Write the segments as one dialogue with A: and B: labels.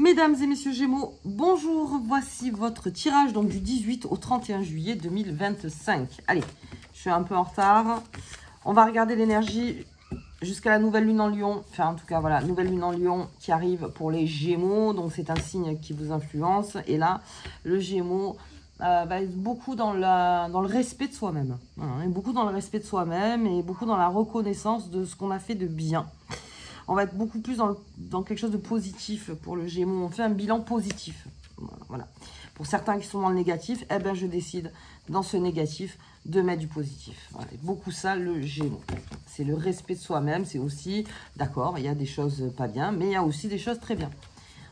A: Mesdames et messieurs Gémeaux, bonjour, voici votre tirage donc du 18 au 31 juillet 2025. Allez, je suis un peu en retard. On va regarder l'énergie jusqu'à la nouvelle lune en Lion. Enfin, en tout cas, voilà, nouvelle lune en Lion qui arrive pour les Gémeaux. Donc, c'est un signe qui vous influence. Et là, le Gémeaux va être beaucoup dans le respect de soi-même. Voilà, beaucoup dans le respect de soi-même et beaucoup dans la reconnaissance de ce qu'on a fait de bien. On va être beaucoup plus dans quelque chose de positif pour le Gémeaux. On fait un bilan positif. Voilà. Pour certains qui sont dans le négatif, eh ben, je décide dans ce négatif de mettre du positif. Voilà. Beaucoup ça, le Gémeaux. C'est le respect de soi-même. C'est aussi, d'accord, il y a des choses pas bien, mais il y a aussi des choses très bien.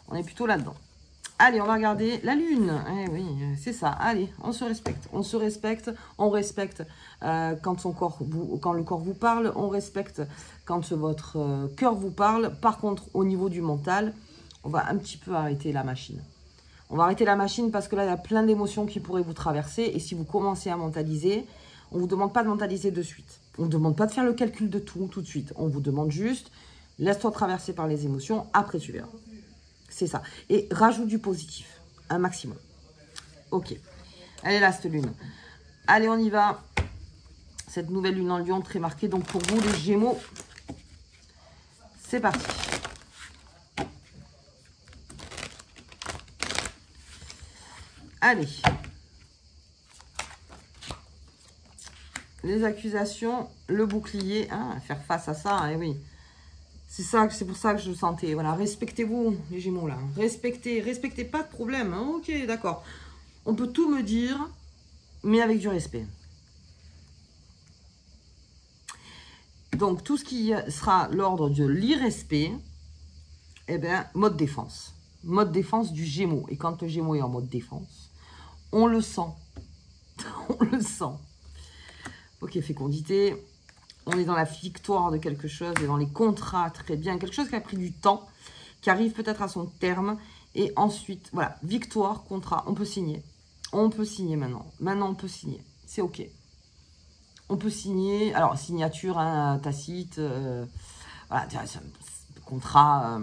A: On est plutôt là-dedans. Allez, on va regarder la lune. Eh oui, c'est ça. Allez, on se respecte. On se respecte. On respecte quand le corps vous parle. On respecte quand votre cœur vous parle. Par contre, au niveau du mental, on va un petit peu arrêter la machine. On va arrêter la machine parce que là, il y a plein d'émotions qui pourraient vous traverser. Et si vous commencez à mentaliser, on ne vous demande pas de mentaliser de suite. On ne demande pas de faire le calcul de tout de suite. On vous demande juste, laisse-toi traverser par les émotions. Après, tu verras. C'est ça. Et rajoute du positif. Un maximum. Ok. Elle est là, cette lune. Allez, on y va. Cette nouvelle lune en Lion, très marquée. Donc, pour vous, les Gémeaux, c'est parti. Allez. Les accusations, le bouclier. Ah, faire face à ça, eh oui. C'est pour ça que je sentais. Voilà, respectez-vous, les Gémeaux, là. Respectez, pas de problème. Hein. Ok, d'accord. On peut tout me dire, mais avec du respect. Donc, tout ce qui sera l'ordre de l'irrespect, eh bien, mode défense. Mode défense du Gémeaux. Et quand le Gémeaux est en mode défense, on le sent. On le sent. Ok, fécondité. On est dans la victoire de quelque chose et dans les contrats, très bien. Quelque chose qui a pris du temps, qui arrive peut-être à son terme. Et ensuite, voilà, victoire, contrat, on peut signer. On peut signer maintenant. Maintenant, on peut signer. C'est OK. On peut signer. Alors, signature hein, tacite. Voilà, contrat,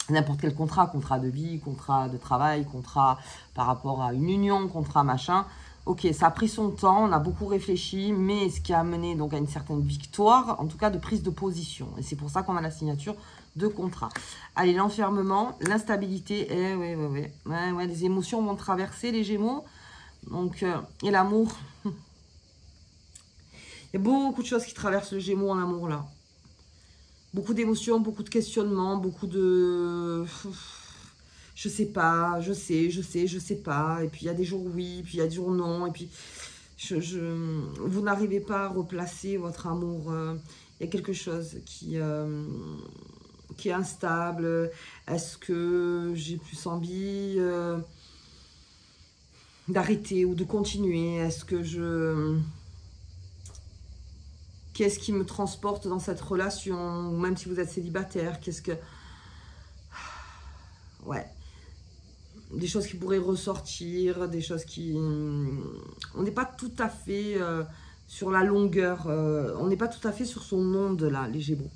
A: n'importe quel contrat. Contrat de vie, contrat de travail, contrat par rapport à une union, contrat machin. Ok, ça a pris son temps, on a beaucoup réfléchi, mais ce qui a amené donc à une certaine victoire, en tout cas de prise de position. Et c'est pour ça qu'on a la signature de contrat. Allez, l'enfermement, l'instabilité, ouais, les émotions vont traverser les Gémeaux. Donc, et l'amour. Il y a beaucoup de choses qui traversent le Gémeaux en amour là. Beaucoup d'émotions, beaucoup de questionnements, beaucoup de... Je sais pas, je sais pas. Et puis, il y a des jours oui, puis il y a des jours non. Et puis, vous n'arrivez pas à replacer votre amour. Il y a quelque chose qui est instable. Est-ce que j'ai plus envie d'arrêter ou de continuer? Est-ce que Qu'est-ce qui me transporte dans cette relation? Même si vous êtes célibataire, qu'est-ce que... Ouais. Des choses qui pourraient ressortir, des choses qui... On n'est pas tout à fait sur la longueur, on n'est pas tout à fait sur son onde, là, les Gémeaux.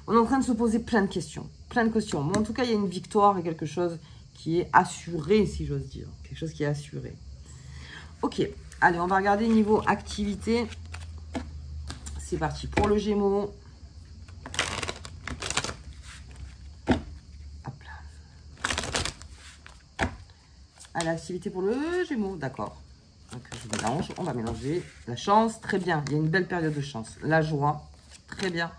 A: On est en train de se poser plein de questions. Bon, en tout cas, il y a une victoire et quelque chose qui est assuré, si j'ose dire. Quelque chose qui est assuré. Ok, allez, on va regarder niveau activité. C'est parti pour le Gémeaux. À l'activité pour le Gémeaux, d'accord. Donc je mélange, on va mélanger. La chance, très bien. Il y a une belle période de chance. La joie, très bien.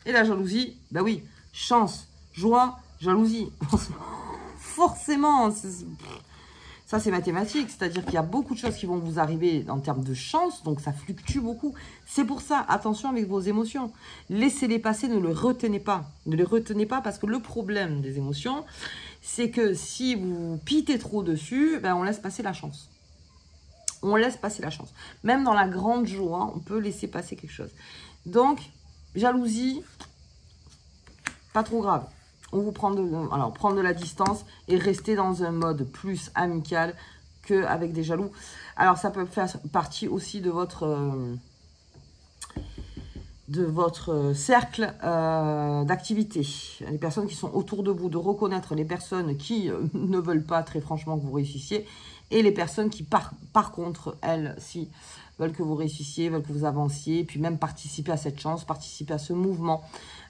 A: Et la jalousie, bah oui. Chance, joie, jalousie. Forcément, ça c'est mathématique. C'est-à-dire qu'il y a beaucoup de choses qui vont vous arriver en termes de chance. Donc ça fluctue beaucoup. C'est pour ça, attention avec vos émotions. Laissez-les passer, ne les retenez pas. Ne les retenez pas parce que le problème des émotions... c'est que si vous pitez trop dessus, ben on laisse passer la chance. On laisse passer la chance. Même dans la grande joie, on peut laisser passer quelque chose. Donc, jalousie, pas trop grave. On vous prend prendre de la distance et rester dans un mode plus amical qu'avec des jaloux. Alors, ça peut faire partie aussi de votre de votre cercle d'activité, les personnes qui sont autour de vous, de reconnaître les personnes qui ne veulent pas très franchement que vous réussissiez, et les personnes qui, par contre, elles, si veulent que vous réussissiez, veulent que vous avanciez, et puis même participer à cette chance, participer à ce mouvement,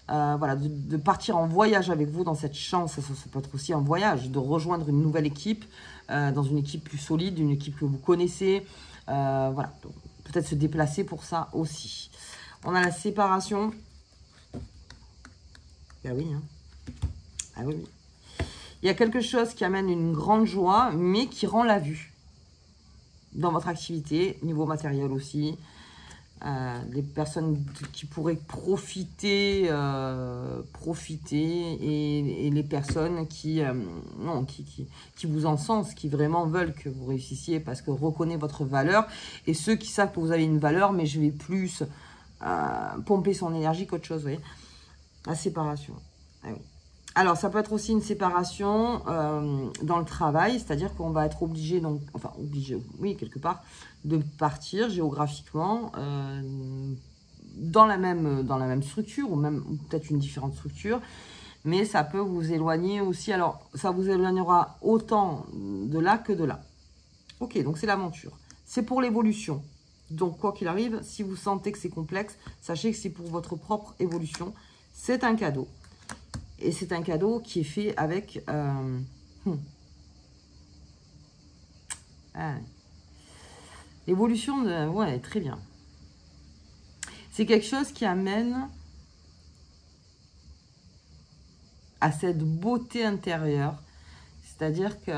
A: voilà, de partir en voyage avec vous dans cette chance. Ça peut être aussi un voyage, de rejoindre une nouvelle équipe, dans une équipe plus solide, une équipe que vous connaissez, voilà, peut-être se déplacer pour ça aussi. On a la séparation. Ah oui, hein. Ah oui, oui. Il y a quelque chose qui amène une grande joie, mais qui rend la vue dans votre activité, niveau matériel aussi. Les personnes qui pourraient profiter, et les personnes qui vous encensent, qui vraiment veulent que vous réussissiez parce que reconnaissent votre valeur, et ceux qui savent que vous avez une valeur, mais je vais plus pomper son énergie qu'autre chose, vous voyez. La séparation. Ah oui. Alors, ça peut être aussi une séparation dans le travail, c'est-à-dire qu'on va être obligé, donc, enfin, obligé, oui, quelque part, de partir géographiquement dans la même structure, ou même peut-être une différente structure, mais ça peut vous éloigner aussi. Alors, ça vous éloignera autant de là que de là. Ok, donc c'est l'aventure. C'est pour l'évolution. Donc, quoi qu'il arrive, si vous sentez que c'est complexe, sachez que c'est pour votre propre évolution. C'est un cadeau. Et c'est un cadeau qui est fait avec... l'évolution de... Ouais, très bien. C'est quelque chose qui amène à cette beauté intérieure. C'est-à-dire que...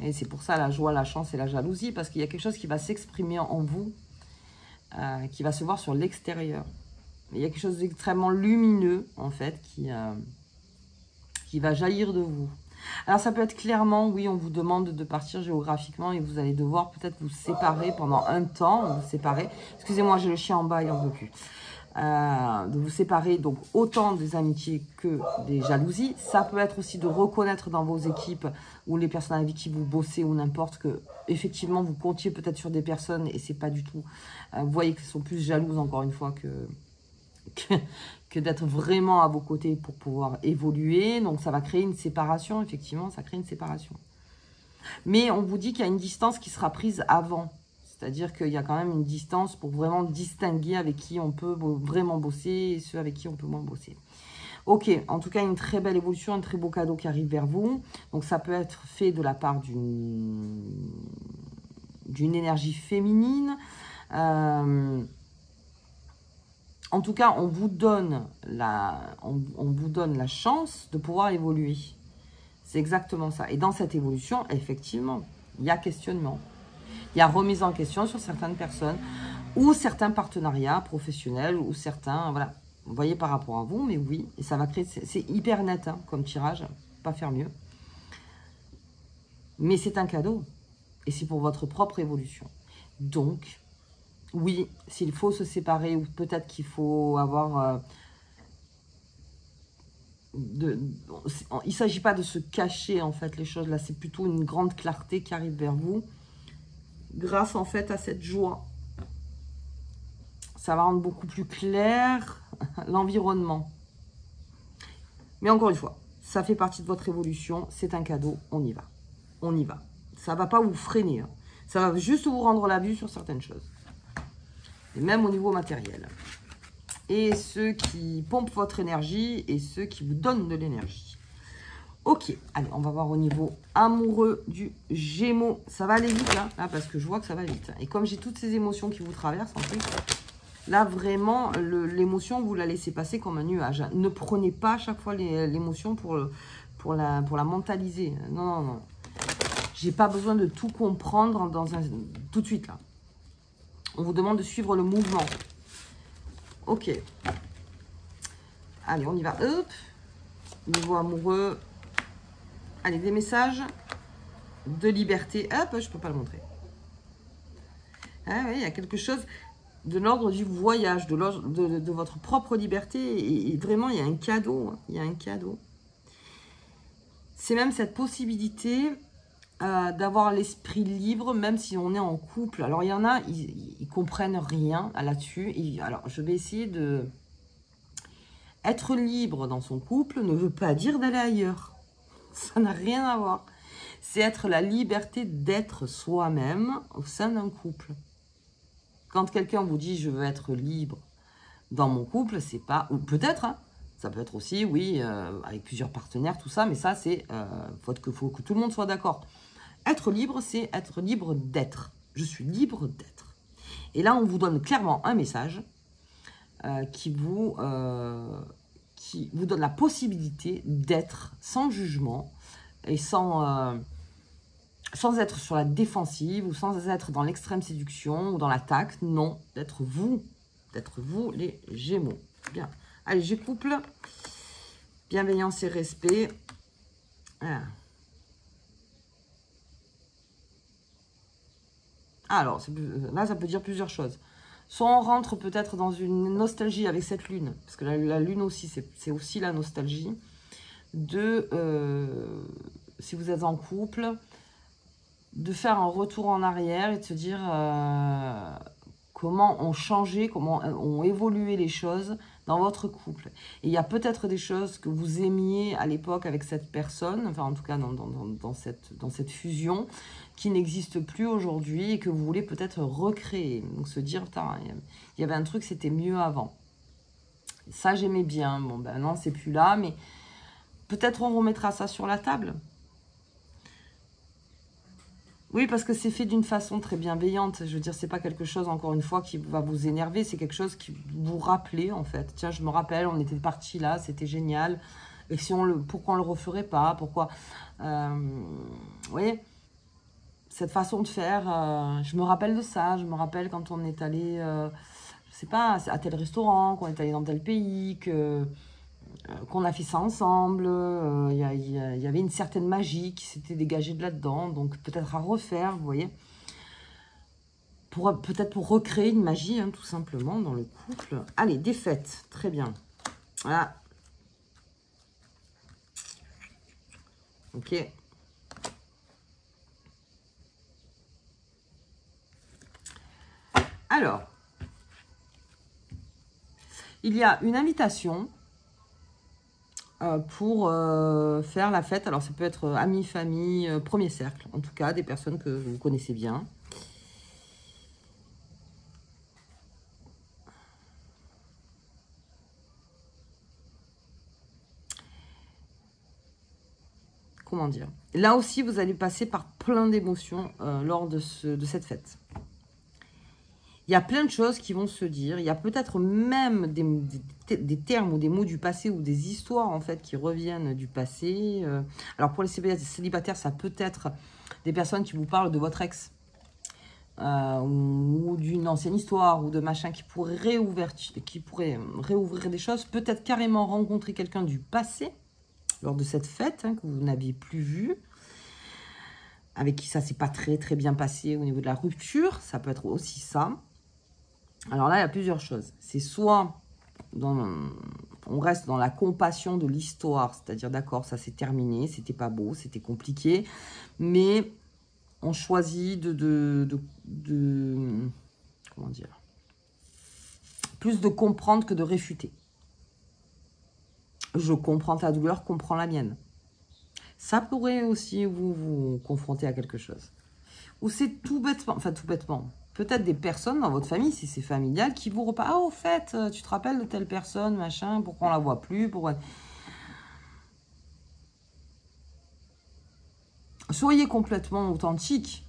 A: Et c'est pour ça la joie, la chance et la jalousie, parce qu'il y a quelque chose qui va s'exprimer en vous, qui va se voir sur l'extérieur. Il y a quelque chose d'extrêmement lumineux, en fait, qui va jaillir de vous. Alors, ça peut être clairement, oui, on vous demande de partir géographiquement et vous allez devoir peut-être vous séparer pendant un temps, vous séparer. Excusez-moi, j'ai le chien en bas, il n'en veut plus. De vous séparer, donc, autant des amitiés que des jalousies. Ça peut être aussi de reconnaître dans vos équipes ou les personnes avec qui vous bossez ou n'importe que, effectivement, vous comptiez peut-être sur des personnes et c'est pas du tout... vous voyez qu'elles sont plus jalouses, encore une fois, que d'être vraiment à vos côtés pour pouvoir évoluer. Donc, ça va créer une séparation, effectivement, ça crée une séparation. Mais on vous dit qu'il y a une distance qui sera prise avant. C'est-à-dire qu'il y a quand même une distance pour vraiment distinguer avec qui on peut vraiment bosser et ceux avec qui on peut moins bosser. Ok, en tout cas, une très belle évolution, un très beau cadeau qui arrive vers vous. Donc, ça peut être fait de la part d'une énergie féminine. En tout cas, on vous donne la chance de pouvoir évoluer. C'est exactement ça. Et dans cette évolution, effectivement, il y a questionnement. Il y a remise en question sur certaines personnes ou certains partenariats professionnels ou certains, voilà, vous voyez par rapport à vous, mais oui, et ça va créer, c'est hyper net hein, comme tirage, pas faire mieux. Mais c'est un cadeau et c'est pour votre propre évolution. Donc, oui, s'il faut se séparer ou peut-être qu'il faut avoir... il ne s'agit pas de se cacher en fait les choses, là c'est plutôt une grande clarté qui arrive vers vous. Grâce en fait à cette joie, ça va rendre beaucoup plus clair l'environnement. Mais encore une fois, ça fait partie de votre évolution, c'est un cadeau, on y va. On y va. Ça ne va pas vous freiner, hein. Ça va juste vous rendre la vue sur certaines choses. Et même au niveau matériel. Et ceux qui pompent votre énergie et ceux qui vous donnent de l'énergie. Ok, allez, on va voir au niveau amoureux du Gémeaux. Ça va aller vite, là, parce que je vois que ça va vite. Et comme j'ai toutes ces émotions qui vous traversent, en plus, là, vraiment, l'émotion, vous la laissez passer comme un nuage. Ne prenez pas à chaque fois l'émotion pour la mentaliser. Non, non, non. J'ai pas besoin de tout comprendre tout de suite, là. On vous demande de suivre le mouvement. Ok. Allez, on y va. Hop. Niveau amoureux. Allez, des messages de liberté. Hop, je ne peux pas le montrer. Ah oui, il y a quelque chose de l'ordre du voyage, de votre propre liberté. Et vraiment, il y a un cadeau. Il y a un cadeau. C'est même cette possibilité d'avoir l'esprit libre, même si on est en couple. Alors, il y en a, ils comprennent rien là-dessus. Alors, je vais essayer de... Être libre dans son couple ne veut pas dire d'aller ailleurs. Ça n'a rien à voir. C'est être la liberté d'être soi-même au sein d'un couple. Quand quelqu'un vous dit « je veux être libre dans mon couple », c'est pas... Ou peut-être, hein, ça peut être aussi, oui, avec plusieurs partenaires, tout ça, mais ça, c'est... faut que tout le monde soit d'accord. Être libre, c'est être libre d'être. Je suis libre d'être. Et là, on vous donne clairement un message qui vous donne la possibilité d'être sans jugement et sans être sur la défensive ou sans être dans l'extrême séduction ou dans l'attaque. Non, d'être vous les Gémeaux. Bien. Allez, je couple. Bienveillance et respect. Voilà. Alors, là, ça peut dire plusieurs choses. Soit on rentre peut-être dans une nostalgie avec cette lune, parce que la lune aussi, c'est aussi la nostalgie, si vous êtes en couple, de faire un retour en arrière et de se dire comment ont changé, comment ont évolué les choses dans votre couple. Et il y a peut-être des choses que vous aimiez à l'époque avec cette personne, enfin en tout cas dans cette fusion, qui n'existe plus aujourd'hui et que vous voulez peut-être recréer. Donc se dire, il y avait un truc, c'était mieux avant. Ça, j'aimais bien. Bon, ben non, c'est plus là, mais peut-être on remettra ça sur la table. Oui, parce que c'est fait d'une façon très bienveillante. Je veux dire, c'est pas quelque chose, encore une fois, qui va vous énerver. C'est quelque chose qui vous rappelait, en fait. Tiens, je me rappelle, on était partis là, c'était génial. Et si pourquoi on le referait pas? Pourquoi vous voyez, cette façon de faire, je me rappelle de ça. Je me rappelle quand on est allé, je sais pas, à tel restaurant, qu'on est allé dans tel pays, qu'on a fait ça ensemble, il y avait une certaine magie qui s'était dégagée de là-dedans, donc peut-être à refaire, vous voyez, peut-être pour recréer une magie, hein, tout simplement, dans le couple. Allez, défaite, très bien. Voilà. Ok. Alors, il y a une invitation pour faire la fête. Alors, ça peut être amis, famille, premier cercle. En tout cas, des personnes que vous connaissez bien. Comment dire? Là aussi, vous allez passer par plein d'émotions lors de cette fête. Il y a plein de choses qui vont se dire. Il y a peut-être même des termes ou des mots du passé ou des histoires, en fait, qui reviennent du passé. Alors, pour les célibataires, ça peut être des personnes qui vous parlent de votre ex ou d'une ancienne histoire ou de machin qui pourrait réouvrir des choses. Peut-être carrément rencontrer quelqu'un du passé lors de cette fête que vous n'aviez plus vu, avec qui ça s'est pas très très bien passé au niveau de la rupture. Ça peut être aussi ça. Alors là, il y a plusieurs choses. C'est soit on reste dans la compassion de l'histoire, c'est-à-dire d'accord, ça s'est terminé, c'était pas beau, c'était compliqué, mais on choisit comment dire, plus de comprendre que de réfuter. Je comprends ta douleur, comprends la mienne. Ça pourrait aussi vous confronter à quelque chose. Ou c'est tout bêtement, enfin tout bêtement, peut-être des personnes dans votre famille, si c'est familial, qui vous reparlent. Ah, au fait, tu te rappelles de telle personne, machin, pourquoi on la voit plus, pourquoi... Soyez complètement authentique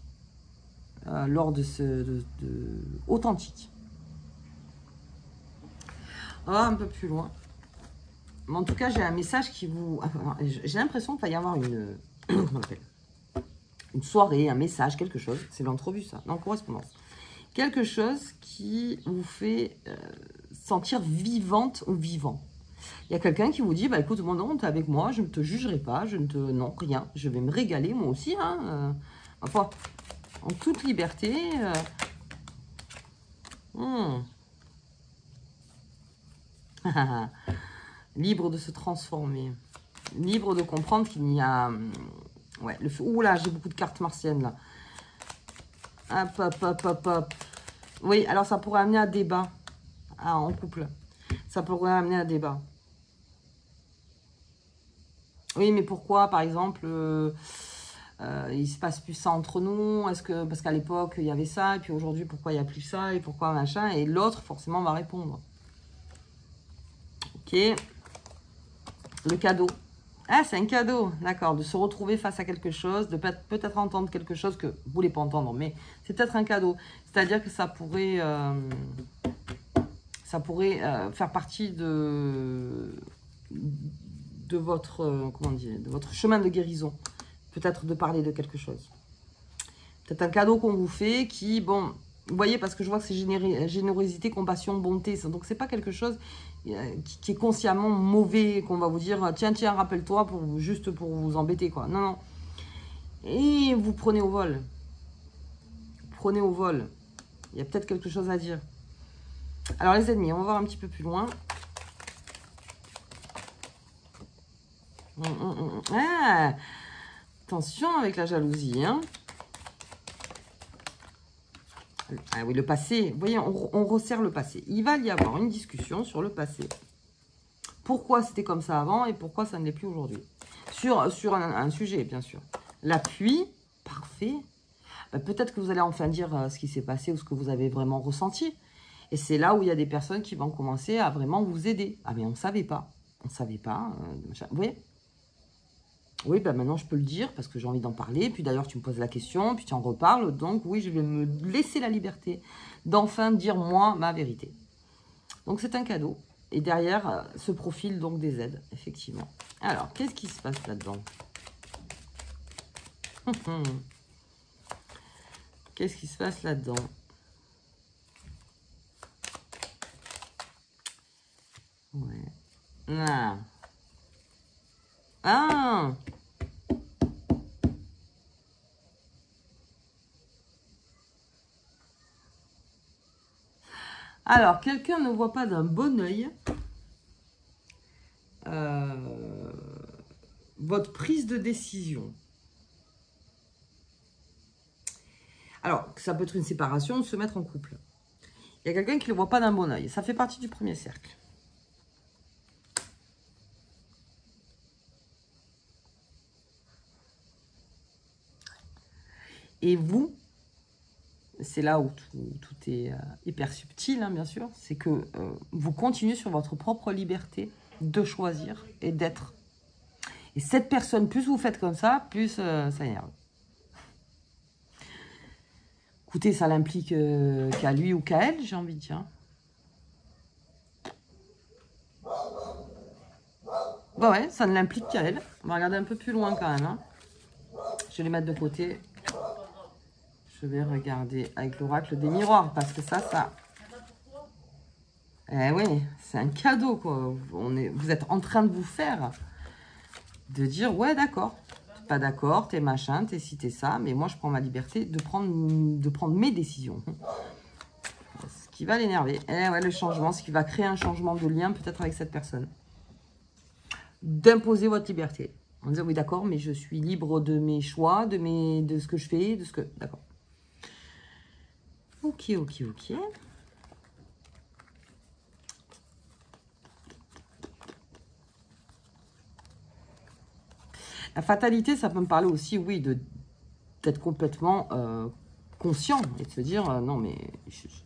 A: lors de authentique. On va un peu plus loin. Mais en tout cas, j'ai un message qui vous... J'ai l'impression qu'il va y avoir une... Comment on appelle ? Une soirée, un message, quelque chose. C'est l'entrevue, ça, en correspondance. Quelque chose qui vous fait sentir vivante ou vivant. Il y a quelqu'un qui vous dit, bah écoute, bon, non, t'es avec moi, je ne te jugerai pas, non, rien, je vais me régaler, moi aussi, hein, enfin, en toute liberté. Libre de se transformer, libre de comprendre qu'il n'y a Ouais, le feu. Ouh là, j'ai beaucoup de cartes martiennes, là. Hop, hop, hop, hop, hop. Oui, alors ça pourrait amener à débat. Ah, en couple. Ça pourrait amener à débat. Oui, mais pourquoi, par exemple, il se passe plus ça entre nous? Est-ce que, parce qu'à l'époque, il y avait ça, et puis aujourd'hui, pourquoi il n'y a plus ça, et pourquoi machin? Et l'autre, forcément, va répondre. Ok. Le cadeau. Ah, c'est un cadeau, d'accord, de se retrouver face à quelque chose, de peut-être entendre quelque chose que vous ne voulez pas entendre, mais c'est peut-être un cadeau. C'est-à-dire que ça pourrait faire partie de votre, comment dire, de votre chemin de guérison. Peut-être de parler de quelque chose. Peut-être un cadeau qu'on vous fait qui, bon, vous voyez, parce que je vois que c'est générosité, compassion, bonté. Donc, c'est pas quelque chose qui est consciemment mauvais, qu'on va vous dire, tiens, rappelle-toi, juste pour vous embêter, quoi. Non, non. Et vous prenez au vol. Prenez au vol. Il y a peut-être quelque chose à dire. Alors, les ennemis, on va voir un petit peu plus loin. Ah, attention avec la jalousie, hein. Ah oui, le passé. Vous voyez, on resserre le passé. Il va y avoir une discussion sur le passé. Pourquoi c'était comme ça avant et pourquoi ça ne l'est plus aujourd'hui. Sur un sujet, bien sûr. L'appui, parfait. Peut-être que vous allez enfin dire ce qui s'est passé ou ce que vous avez vraiment ressenti. Et c'est là où il y a des personnes qui vont commencer à vraiment vous aider. Ah mais on ne savait pas. On ne savait pas. Vous voyez? Oui, maintenant je peux le dire parce que j'ai envie d'en parler. Puis d'ailleurs, tu me poses la question, puis tu en reparles. Donc oui, je vais me laisser la liberté d'enfin dire moi ma vérité. Donc c'est un cadeau. Et derrière se profilent donc des aides, effectivement. Alors, qu'est-ce qui se passe là-dedans? Qu'est-ce qui se passe là-dedans? Ouais. Ah. Ah. Alors, quelqu'un ne voit pas d'un bon œil votre prise de décision. Alors, ça peut être une séparation, se mettre en couple. Il y a quelqu'un qui ne le voit pas d'un bon œil. Ça fait partie du premier cercle. Et vous, c'est là où tout est hyper subtil, hein, bien sûr, c'est que vous continuez sur votre propre liberté de choisir et d'être. Et cette personne, plus vous faites comme ça, plus ça énerve. Écoutez, ça l'implique qu'à lui ou qu'à elle, j'ai envie de dire. Bah ouais, ça ne l'implique qu'à elle. On va regarder un peu plus loin quand même. Hein. Je vais les mettre de côté. Je vais regarder avec l'oracle des miroirs, parce que ça... Eh oui, c'est un cadeau, quoi. Vous êtes en train de vous faire. De dire, ouais, d'accord. T'es pas d'accord, t'es machin, t'es ci, t'es ça. Mais moi, je prends ma liberté de prendre mes décisions. Ce qui va l'énerver. Eh ouais, le changement, ce qui va créer un changement de lien, peut-être avec cette personne. D'imposer votre liberté. On dit, oui, d'accord, mais je suis libre de mes choix, de ce que je fais, de ce que... D'accord. Ok, ok, ok. La fatalité, ça peut me parler aussi, oui, d'être complètement conscient et de se dire, non, mais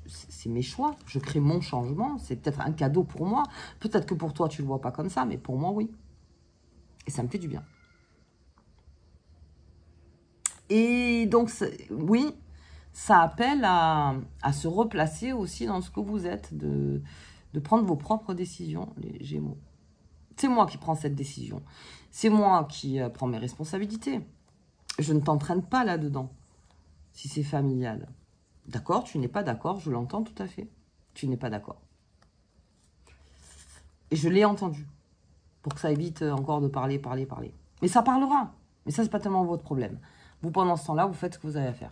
A: c'est mes choix, je crée mon changement, c'est peut-être un cadeau pour moi. Peut-être que pour toi, tu ne le vois pas comme ça, mais pour moi, oui. Et ça me fait du bien. Et donc, oui, ça appelle à se replacer aussi dans ce que vous êtes, de prendre vos propres décisions, les Gémeaux. C'est moi qui prends cette décision. C'est moi qui prends mes responsabilités. Je ne t'entraîne pas là-dedans, si c'est familial. D'accord, tu n'es pas d'accord, je l'entends tout à fait. Tu n'es pas d'accord. Et je l'ai entendu, pour que ça évite encore de parler. Mais ça parlera. Mais ça, c'est pas tellement votre problème. Vous, pendant ce temps-là, vous faites ce que vous avez à faire.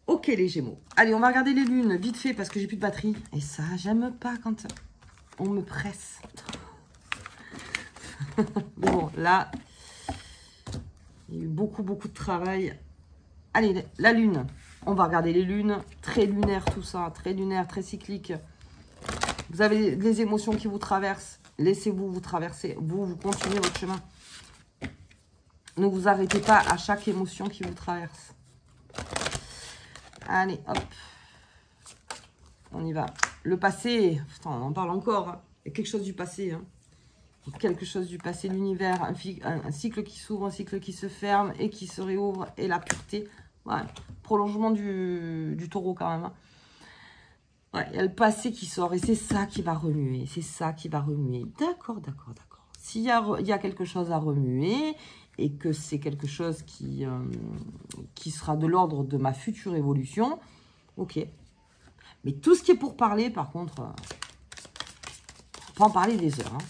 A: Ok, les Gémeaux. Allez, on va regarder les lunes, vite fait, parce que j'ai plus de batterie. Et ça, j'aime pas quand on me presse. Bon, là, Il y a eu beaucoup, beaucoup de travail. Allez, la lune. On va regarder les lunes. Très lunaire, tout ça. Très lunaire, très cyclique. Vous avez des émotions qui vous traversent. Laissez-vous vous traverser. Vous continuez votre chemin. Ne vous arrêtez pas à chaque émotion qui vous traverse. Allez, hop. On y va. Le passé. Putain, on en parle encore. Hein. Il y a quelque chose du passé. Hein. Quelque chose du passé, l'univers. Un cycle qui s'ouvre, un cycle qui se ferme et qui se réouvre. Et la pureté. Ouais. Prolongement du taureau quand même. Hein. Ouais, il y a le passé qui sort et c'est ça qui va remuer. C'est ça qui va remuer. D'accord, d'accord, d'accord. S'il y a quelque chose à remuer et que c'est quelque chose qui sera de l'ordre de ma future évolution, ok. Mais tout ce qui est pour parler, par contre, on peut en parler des heures. Hein.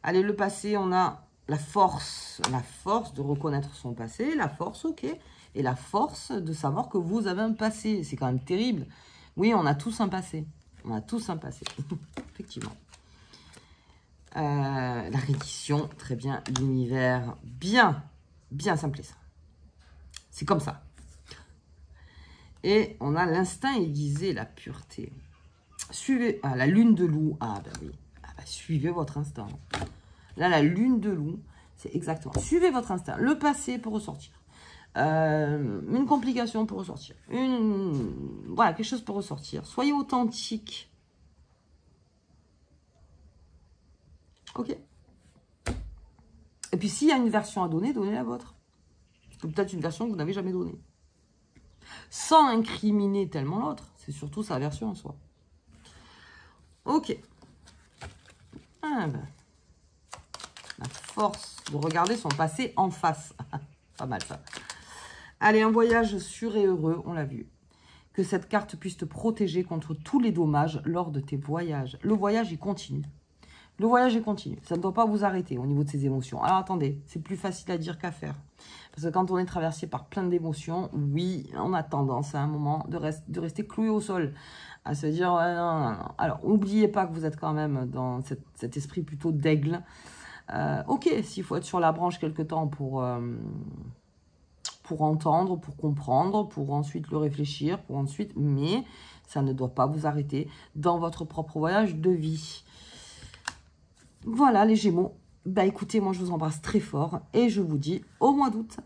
A: Allez, le passé, on a la force de reconnaître son passé, la force, ok. Et la force de savoir que vous avez un passé. C'est quand même terrible. Oui, on a tous un passé. On a tous un passé. Effectivement. La reddition, très bien. L'univers, bien simplé ça. C'est comme ça. Et on a l'instinct aiguisé, la pureté. Suivez, la lune de loup. Ah ben oui. Ah ben, suivez votre instinct. Là, la lune de loup, c'est exactement. Suivez votre instinct. Le passé pour ressortir. Une complication pour ressortir. Voilà, quelque chose pour ressortir. Soyez authentique. Ok. Et puis, s'il y a une version à donner, donnez la vôtre. Peut-être une version que vous n'avez jamais donnée. Sans incriminer tellement l'autre. C'est surtout sa version en soi. Ok. Ah ben. La force de regarder son passé en face. Pas mal ça. Allez, un voyage sûr et heureux, on l'a vu. Que cette carte puisse te protéger contre tous les dommages lors de tes voyages. Le voyage, il continue. Le voyage, il continue. Ça ne doit pas vous arrêter au niveau de ces émotions. Alors, attendez, c'est plus facile à dire qu'à faire. Parce que quand on est traversé par plein d'émotions, oui, on a tendance à un moment de rester cloué au sol. À se dire, ouais, non, non, non. Alors, n'oubliez pas que vous êtes quand même dans cet esprit plutôt d'aigle. Ok, s'il faut être sur la branche quelque temps pour entendre, pour comprendre, pour ensuite le réfléchir, mais ça ne doit pas vous arrêter dans votre propre voyage de vie. Voilà les Gémeaux. Bah écoutez, moi je vous embrasse très fort et je vous dis au mois d'août.